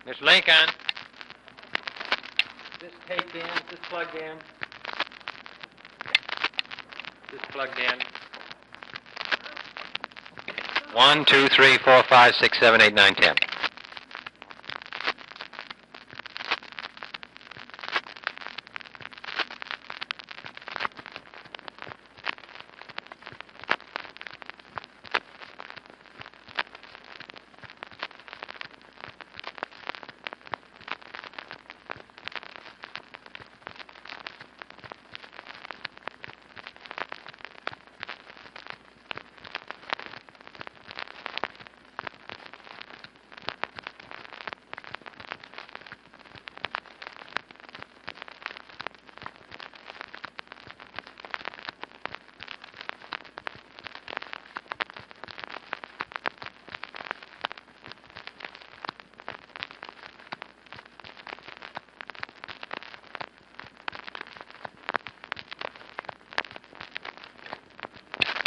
Miss Lincoln. Is this taped in? Is this plugged in? Is this plugged in? 1, 2, 3, 4, 5, 6, 7, 8, 9, 10.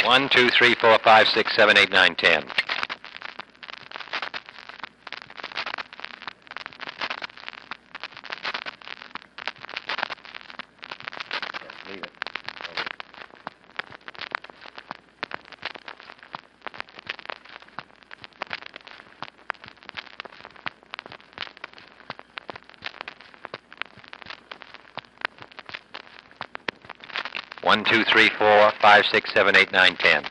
One, 2, 3, 4, 5, 6, 7, 8, 9, 10. Leave it. 1, 2, 3, 4, 5, 6, 7, 8, 9, 10.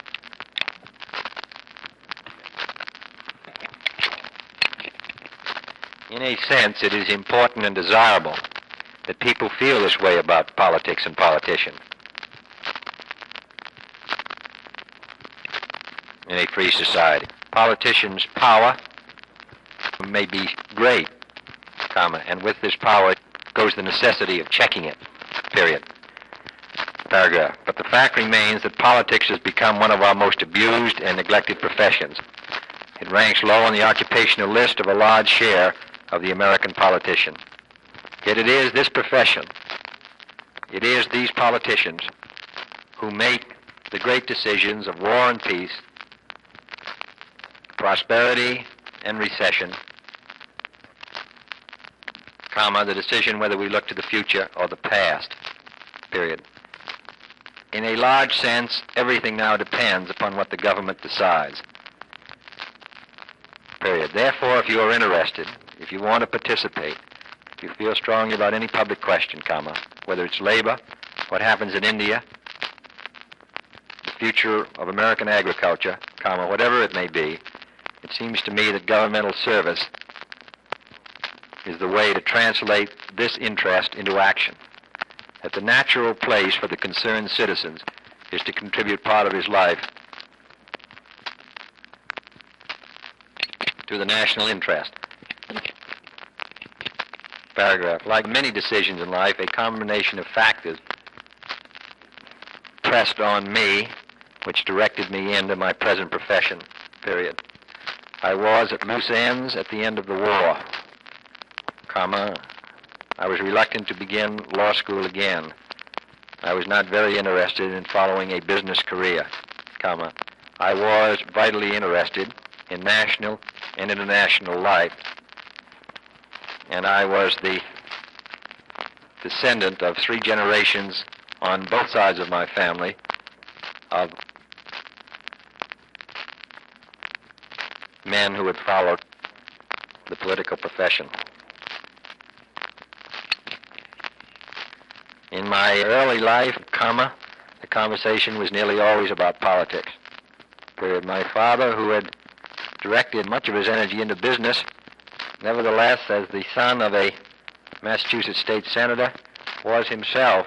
In a sense, it is important and desirable that people feel this way about politics and politicians in a free society. Politicians' power may be great, and with this power goes the necessity of checking it, period. Paragraph. But the fact remains that politics has become one of our most abused and neglected professions. It ranks low on the occupational list of a large share of the American politician. Yet it is this profession, it is these politicians who make the great decisions of war and peace, prosperity and recession, the decision whether we look to the future or the past, period. In a large sense, everything now depends upon what the government decides, period. Therefore, if you are interested, if you want to participate, if you feel strongly about any public question, whether it's labor, what happens in India, the future of American agriculture, whatever it may be, it seems to me that governmental service is the way to translate this interest into action. That the natural place for the concerned citizens is to contribute part of his life to the national interest. Paragraph. Like many decisions in life, a combination of factors pressed on me, which directed me into my present profession, period. I was at loose ends at the end of the war, I was reluctant to begin law school again. I was not very interested in following a business career, I was vitally interested in national and international life, and I was the descendant of 3 generations on both sides of my family of men who had followed the political profession. In my early life, the conversation was nearly always about politics, period. My father, who had directed much of his energy into business, nevertheless, as the son of a Massachusetts state senator, was himself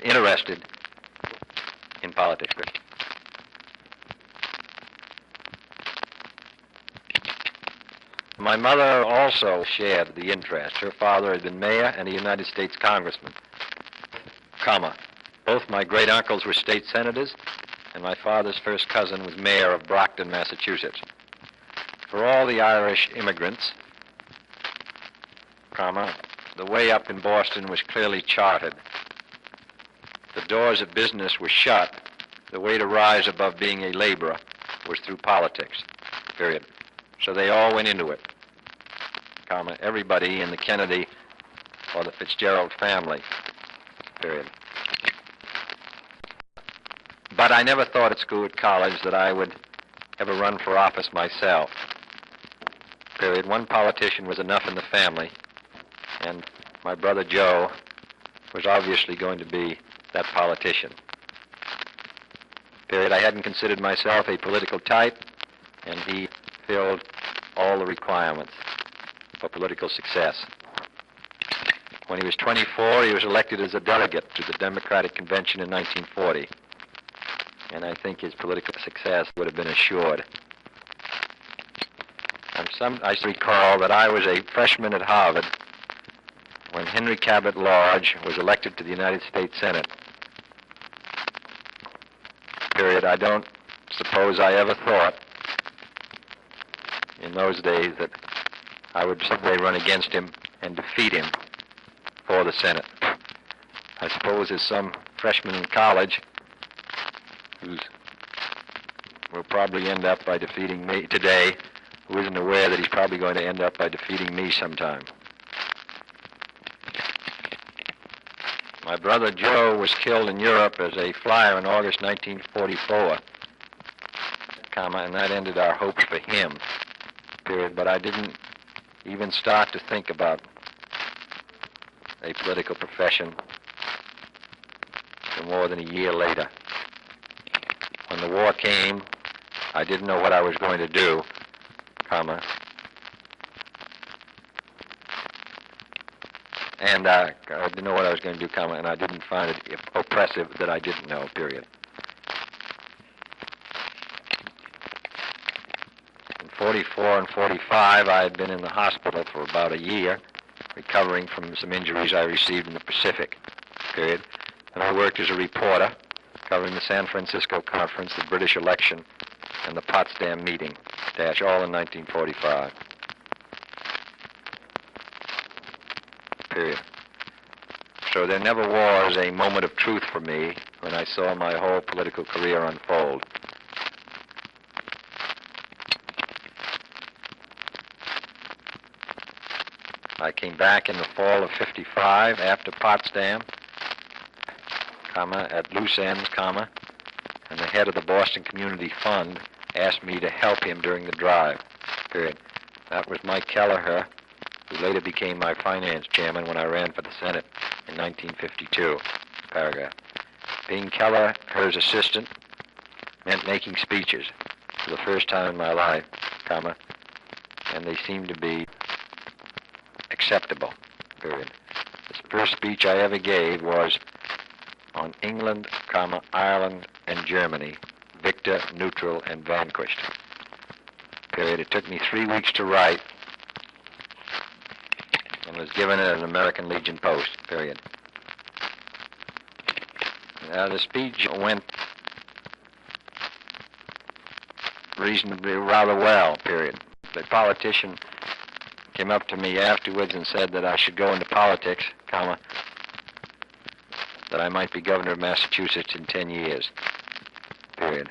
interested in politics. My mother also shared the interest. Her father had been mayor and a United States congressman, both my great uncles were state senators, and my father's first cousin was mayor of Brockton, Massachusetts. For all the Irish immigrants, the way up in Boston was clearly charted. The doors of business were shut. The way to rise above being a laborer was through politics. period. So they all went into it, comma, everybody in the Kennedy or the Fitzgerald family, period. But I never thought at school, at college, that I would ever run for office myself, period. One politician was enough in the family, and my brother Joe was obviously going to be that politician, period. I hadn't considered myself a political type, and he filled all the requirements for political success. When he was 24, he was elected as a delegate to the Democratic Convention in 1940, and I think his political success would have been assured. I recall that I was a freshman at Harvard when Henry Cabot Lodge was elected to the United States Senate, period. I don't suppose I ever thought in those days that I would someday run against him and defeat him for the Senate. I suppose there's some freshman in college who will probably end up by defeating me today, who isn't aware that he's probably going to end up by defeating me sometime. My brother Joe was killed in Europe as a flyer in August 1944, comma, and that ended our hopes for him, period. But I didn't even start to think about a political profession for more than a year later. When the war came, I didn't know what I was going to do, comma, and I didn't know what I was going to do, comma, and I didn't find it oppressive that I didn't know, period. In 44 and 45, I had been in the hospital for about a year, recovering from some injuries I received in the Pacific, period. And I worked as a reporter, covering the San Francisco Conference, the British election, and the Potsdam meeting, all in 1945. Period. So there never was a moment of truth for me when I saw my whole political career unfold. I came back in the fall of 55 after Potsdam, comma, at loose ends, comma, and the head of the Boston Community Fund asked me to help him during the drive, period. That was Mike Kelleher, who later became my finance chairman when I ran for the Senate in 1952, paragraph. Being Kelleher's assistant meant making speeches for the first time in my life, comma, and they seemed to be acceptable, period. The first speech I ever gave was on England, comma, Ireland, and Germany, victor, neutral, and vanquished, period. It took me 3 weeks to write and was given at an American Legion Post, period. Now, the speech went reasonably rather well, period. The politician came up to me afterwards and said that I should go into politics, comma, that I might be governor of Massachusetts in 10 years, period.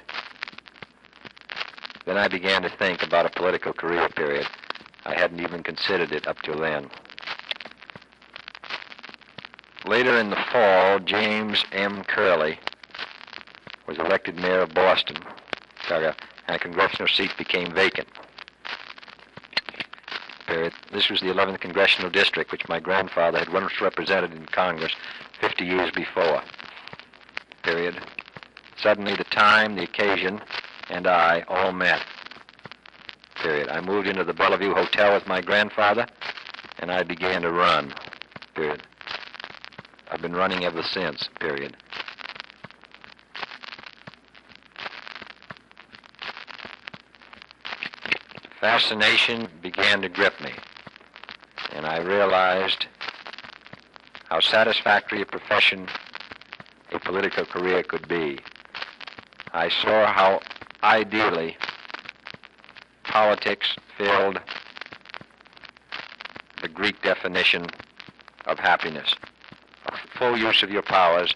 Then I began to think about a political career, period. I hadn't even considered it up till then. Later in the fall, James M. Curley was elected mayor of Boston, and a congressional seat became vacant, period. This was the 11th Congressional District, which my grandfather had once represented in Congress 50 years before, period. Suddenly the time, the occasion, and I all met, period. I moved into the Bellevue Hotel with my grandfather, and I began to run, period. I've been running ever since, period. Fascination began to grip me, and I realized how satisfactory a profession a political career could be. I saw how ideally politics filled the Greek definition of happiness, full use of your powers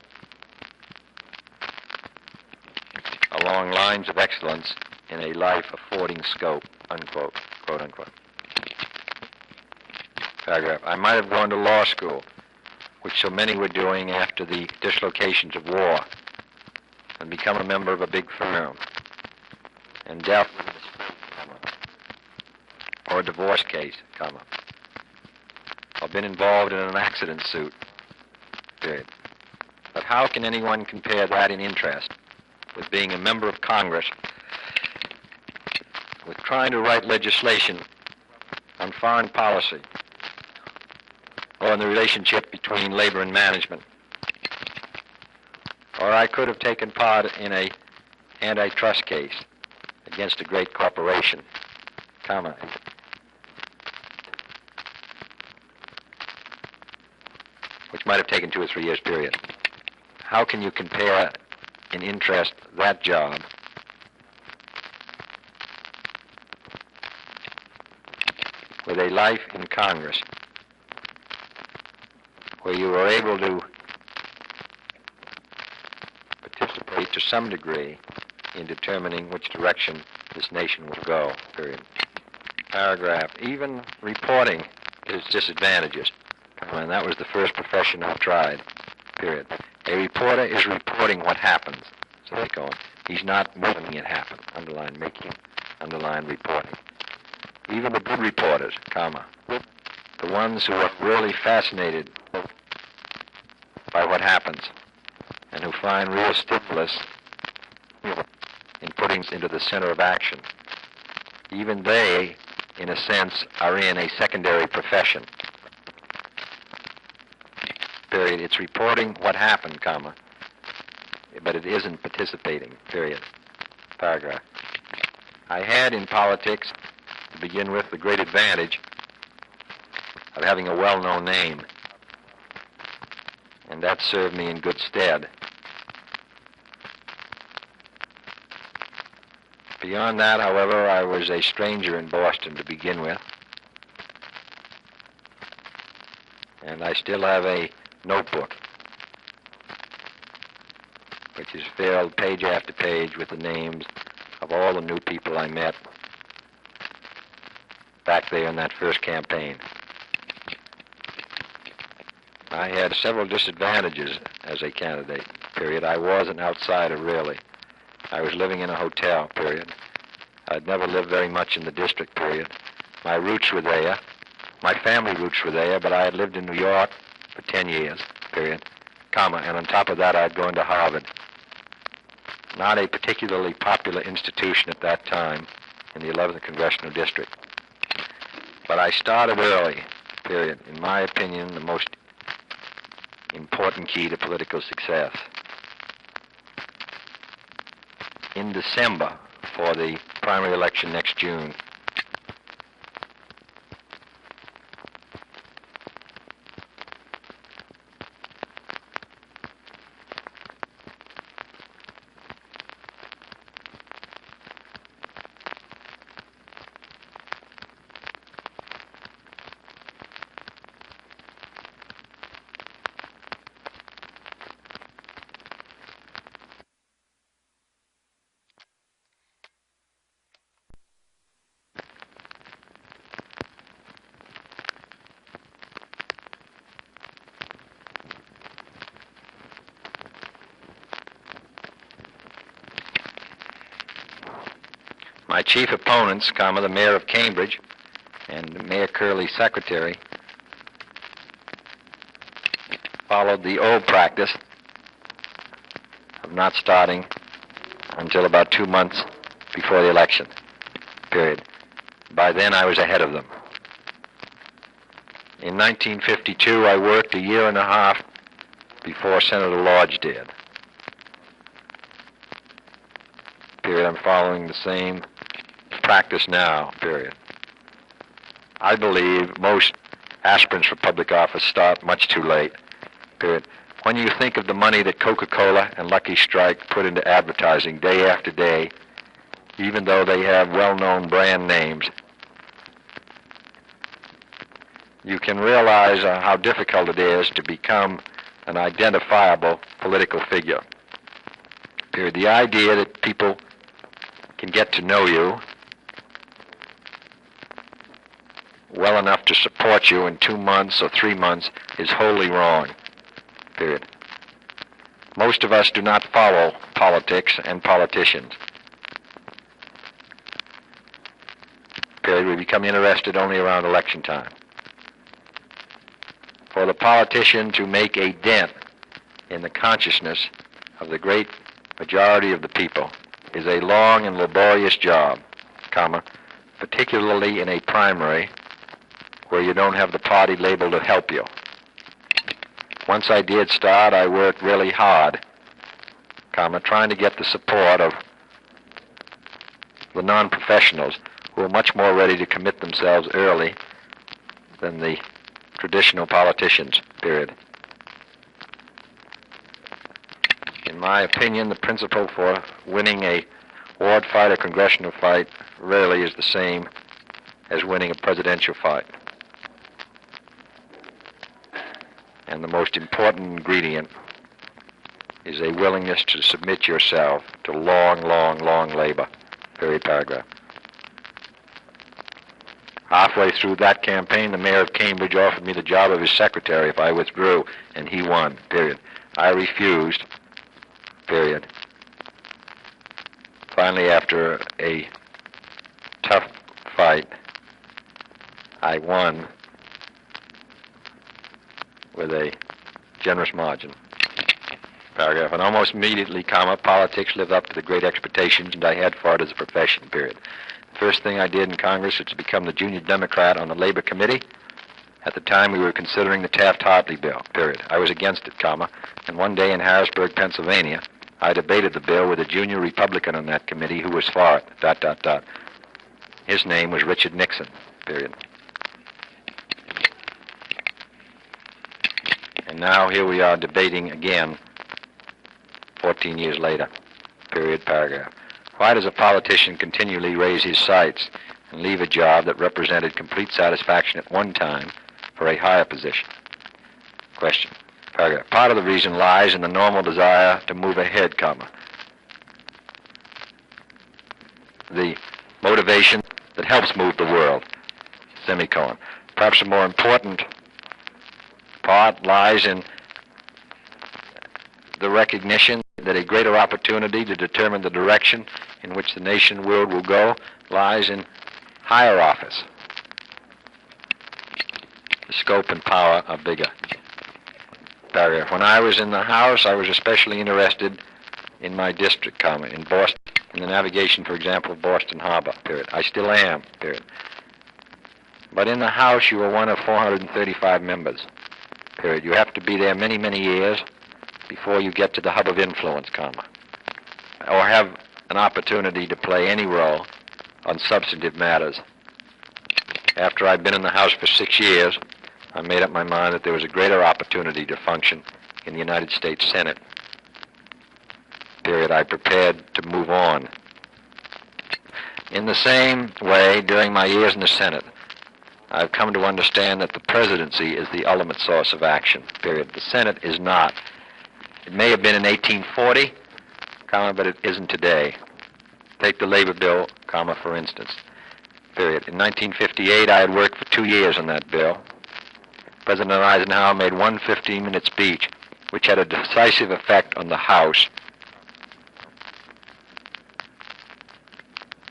along lines of excellence in a life affording scope. unquote, quote unquote. Paragraph. I might have gone to law school, which so many were doing after the dislocations of war, and become a member of a big firm, and dealt with a dispute, or a divorce case, or been involved in an accident suit, period. But how can anyone compare that in interest with being a member of Congress, with trying to write legislation on foreign policy, or on the relationship between labor and management? Or I could have taken part in an antitrust case against a great corporation, which might have taken 2 or 3 years, period. How can you compare in interest that job with a life in Congress where you were able to participate to some degree in determining which direction this nation will go, period. Paragraph. Even reporting has disadvantages, and that was the first profession I tried, period. A reporter is reporting what happens, so they go on. He's not making it happen, underline making, underline reporting. Even the good reporters, the ones who are really fascinated by what happens and who find real stimulus in putting into the center of action, even they, in a sense, are in a secondary profession. Period. It's reporting what happened, but it isn't participating, period. Paragraph. I had in politics, to begin with, the great advantage of having a well-known name, and that served me in good stead. Beyond that, however, I was a stranger in Boston to begin with, and I still have a notebook which is filled page after page with the names of all the new people I met back there in that first campaign. I had several disadvantages as a candidate, period. I was an outsider, really. I was living in a hotel, period. I'd never lived very much in the district, period. My roots were there. My family roots were there, but I had lived in New York for 10 years, period, and on top of that I'd gone to Harvard. Not a particularly popular institution at that time in the 11th Congressional District. But I started early, period. In my opinion, the most important key to political success. In December, for the primary election next June, my chief opponents, the mayor of Cambridge and Mayor Curley's secretary, followed the old practice of not starting until about 2 months before the election, period. By then I was ahead of them. In 1952, I worked a year and a half before Senator Lodge did. Period. I'm following the same practice now, period. I believe most aspirants for public office start much too late, period. When you think of the money that Coca-Cola and Lucky Strike put into advertising day after day, even though they have well-known brand names, you can realize how difficult it is to become an identifiable political figure. Period. The idea that people can get to know you well enough to support you in 2 months or 3 months is wholly wrong, period. Most of us do not follow politics and politicians, period. We become interested only around election time. For the politician to make a dent in the consciousness of the great majority of the people is a long and laborious job, particularly in a primary where you don't have the party label to help you. Once I did start, I worked really hard, trying to get the support of the non-professionals who are much more ready to commit themselves early than the traditional politicians, period. In my opinion, the principle for winning a ward fight or congressional fight rarely is the same as winning a presidential fight. And the most important ingredient is a willingness to submit yourself to long, long, long labor, period, paragraph. Halfway through that campaign, the mayor of Cambridge offered me the job of his secretary if I withdrew, and he won, period. I refused, period. Finally, after a tough fight, I won with a generous margin. Paragraph. And almost immediately, politics lived up to the great expectations I had for it as a profession, period. The first thing I did in Congress was to become the junior Democrat on the Labor Committee. At the time, we were considering the Taft-Hartley bill, period. I was against it, and one day in Harrisburg, Pennsylvania, I debated the bill with a junior Republican on that committee who was for it, ... His name was Richard Nixon, period. And now here we are debating again 14 years later, period, paragraph. Why does a politician continually raise his sights and leave a job that represented complete satisfaction at one time for a higher position? Question. Paragraph. Part of the reason lies in the normal desire to move ahead, the motivation that helps move the world, semicolon. Perhaps a more important part lies in the recognition that a greater opportunity to determine the direction in which the nation world will go lies in higher office. The scope and power are bigger. Paragraph. When I was in the House, I was especially interested in my district, in Boston, in the navigation, for example, of Boston Harbor, period. I still am, period. But in the House, you are one of 435 members, period. You have to be there many, many years before you get to the hub of influence, or have an opportunity to play any role on substantive matters. After I'd been in the House for 6 years, I made up my mind that there was a greater opportunity to function in the United States Senate, period. I prepared to move on. In the same way, during my years in the Senate, I've come to understand that the presidency is the ultimate source of action, period. The Senate is not. It may have been in 1840, but it isn't today. Take the labor bill, for instance, period. In 1958, I had worked for 2 years on that bill. President Eisenhower made one 15-minute speech, which had a decisive effect on the House,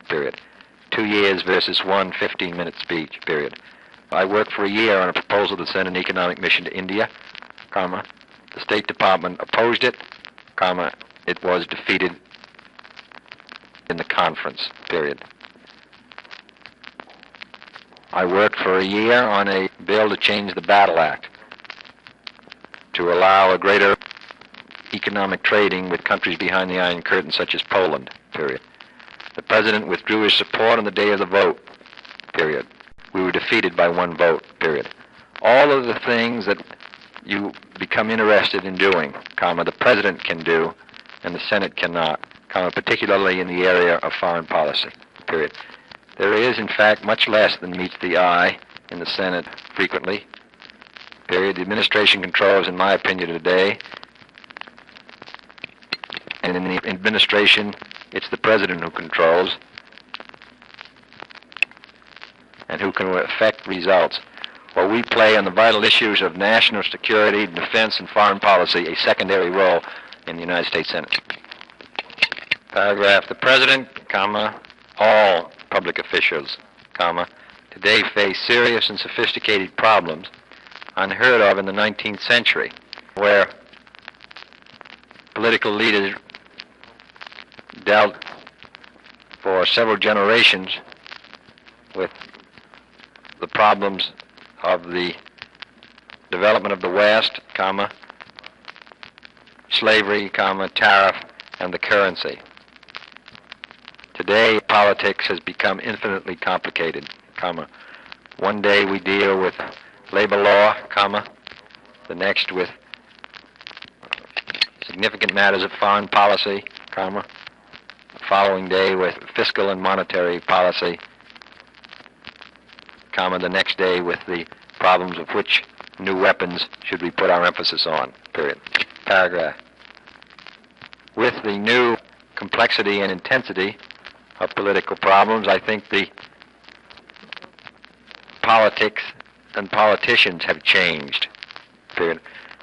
period. 2 years versus one 15-minute speech, period. I worked for a year on a proposal to send an economic mission to India, the State Department opposed it, it was defeated in the conference, period. I worked for a year on a bill to change the Battle Act to allow a greater economic trading with countries behind the Iron Curtain, such as Poland, period. The president withdrew his support on the day of the vote, period. We were defeated by one vote, period. All of the things that you become interested in doing, the president can do and the Senate cannot, particularly in the area of foreign policy, period. There is, in fact, much less than meets the eye in the Senate frequently, period. The administration controls, in my opinion, today, and in the administration, it's the president who controls. and who can affect results, while we play on the vital issues of national security, defense, and foreign policy a secondary role in the United States Senate. Paragraph, the President, all public officials, today face serious and sophisticated problems unheard of in the 19th century, where political leaders dealt for several generations with the problems of the development of the West, slavery, tariff, and the currency. Today, politics has become infinitely complicated, One day we deal with labor law, the next with significant matters of foreign policy, the following day with fiscal and monetary policy, the next day with the problems of which new weapons should we put our emphasis on, period. Paragraph. With the new complexity and intensity of political problems, I think the politics and politicians have changed, period.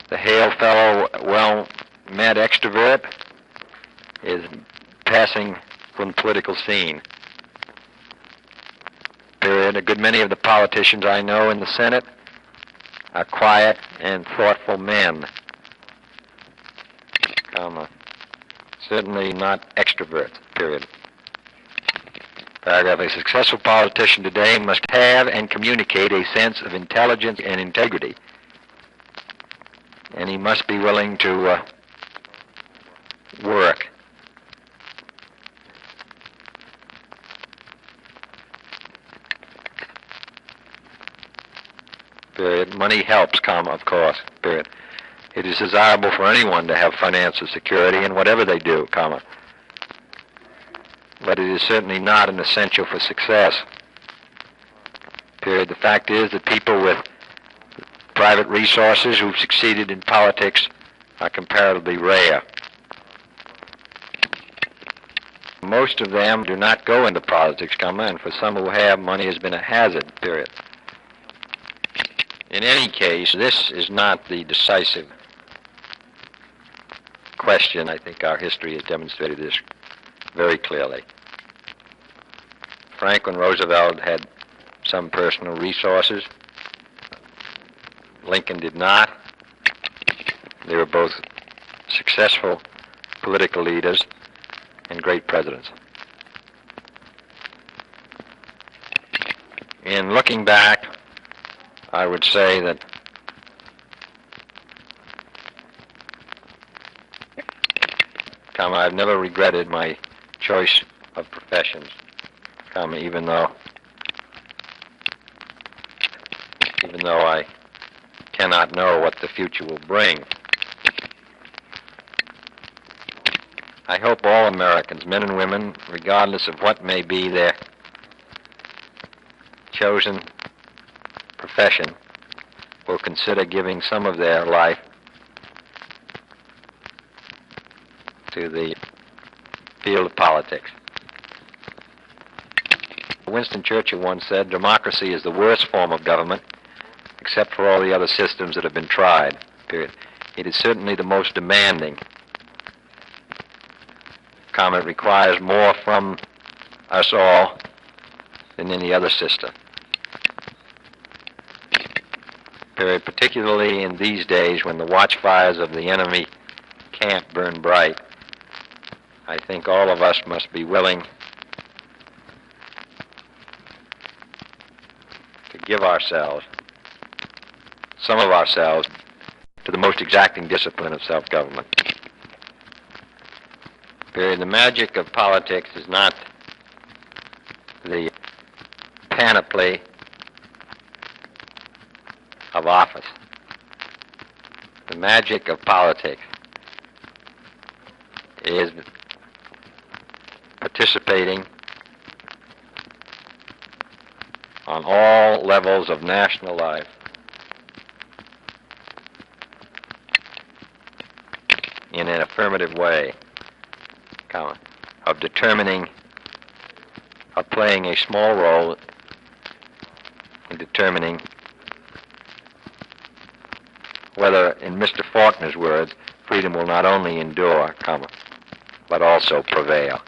The hail fellow, well-met extrovert is passing from the political scene, period. A good many of the politicians I know in the Senate are quiet and thoughtful men, certainly not extroverts, period. Paragraph, a successful politician today must have and communicate a sense of intelligence and integrity, and he must be willing to work. Period. Money helps, of course, period. It is desirable for anyone to have financial security in whatever they do, but it is certainly not an essential for success, period. The fact is that people with private resources who've succeeded in politics are comparatively rare. Most of them do not go into politics, and for some who have, money has been a hazard, period. In any case, this is not the decisive question. I think our history has demonstrated this very clearly. Franklin Roosevelt had some personal resources. Lincoln did not. They were both successful political leaders and great presidents. In looking back, I would say that I've never regretted my choice of professions, even though I cannot know what the future will bring. I hope all Americans, men and women, regardless of what may be their chosen profession, will consider giving some of their life to the field of politics. Winston Churchill once said, democracy is the worst form of government, except for all the other systems that have been tried, period. It is certainly the most demanding. It requires more from us all than any other system, period. Particularly in these days when the watchfires of the enemy can't burn bright, I think all of us must be willing to give ourselves, some of ourselves, to the most exacting discipline of self-government. Period. The magic of politics is not the panoply of office. The magic of politics is participating on all levels of national life in an affirmative way, of determining, of playing a small role in determining whether, in Mr. Faulkner's words, freedom will not only endure, comma, but also prevail.